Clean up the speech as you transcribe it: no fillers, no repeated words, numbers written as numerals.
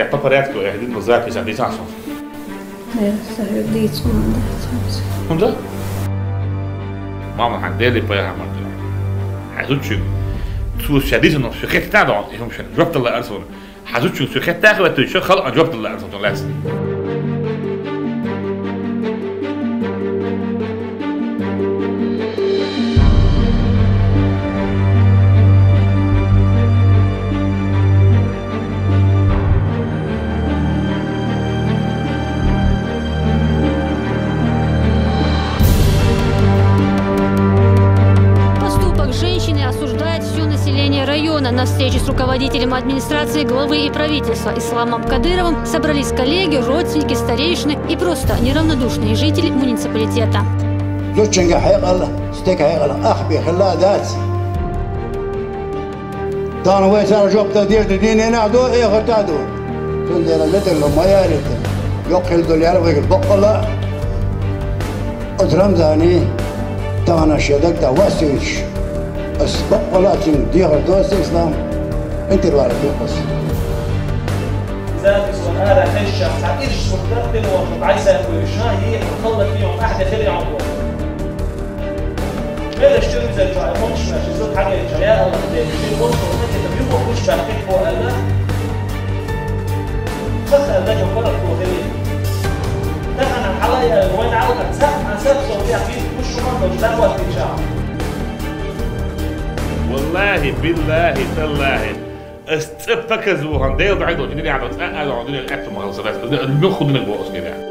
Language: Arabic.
paparazzi e dit mozak is aan die zaak. Ja, ça veut dire ce qu'on a. Honda? Mama had dele pa ya martla. Hazuchu tu shadid no shekhet tado يهم شن جبت الله ارسل حزوchu شekhet تاخي وتو شو خلق جبت الله ارسل لازم На встрече с руководителем администрации, главы и правительства Исламом Кадыровым собрались коллеги, родственники, старейшины и просто неравнодушные жители муниципалитета. الإسلام أنت اللي على القصة. ذات سؤال خشة حقيقة مستقبل وعايزة وشها هي تخلق فيهم أحد خير عمره. غير الشيء زي الجاي مش ماشي زود حاجة الجاي الله ده في بص وكده بيبقى مش فاكر هو الله. بس الله يفرق هو غير. ده أنا حلايا وين عاوز أسافر صوتي أكيد مش شو مش ده وقت الجاي. والله بالله تالله استفكزوا هنديل بعيدوا جنيني على تسأل عندنا الأكل مغلصات المخ خدنا البؤس كده